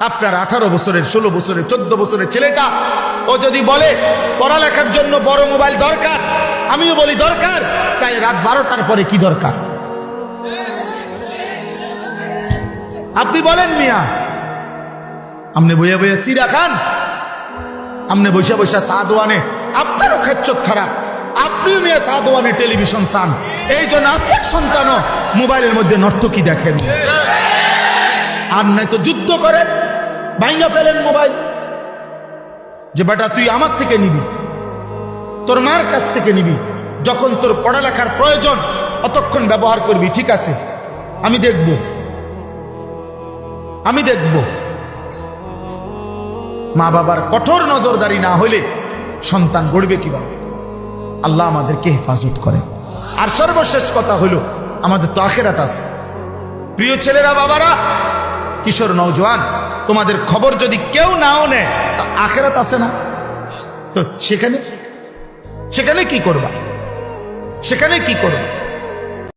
আপনার 18 বছরের, 16 বছরের, 14 বছরের ছেলেটা ও যদি বলে পড়ালেখার জন্য বড় মোবাইল দরকার, আমিও বলি দরকার, তাই রাত 12টার পরে কি দরকার? আপনি বলেন মিয়া, আপনি বইয়া বইয়া সিরা খান, আপনি বৈশা বৈশা চা দোয়ানে, আপনারও খেচ্ছত খারাপ, আপনিও মিয়া চা দোয়ানে টেলিভিশন চান, এই জন্য আপনার সন্তানও মোবাইলের মধ্যে নর্তকী দেখেন। আর নাই তো যুদ্ধ করেন, ভাঙা ফেলেন মোবাইল, যে বেটা তুই আমার থেকে নিবি, তোর মার কাছ থেকে নিবি, যখন তোর পড়ালেখার প্রয়োজন অতক্ষণ ব্যবহার করবি, ঠিক আছে, আমি দেখব, আমি দেখব। মা বাবার কঠোর নজরদারি না হলে সন্তান গড়বে কিভাবে? আল্লাহ আমাদেরকে হেফাজত করে। আর সর্বশেষ কথা হলো, আমাদের তো আখিরাত আছে। প্রিয় ছেলেরা, বাবারা, কিশোর নওজোয়ান, তোমাদের খবর যদি কেউ নাও নেয়, তা আখিরাত আছে না? তো সেখানে কি করবা? সেখানে কি করবা?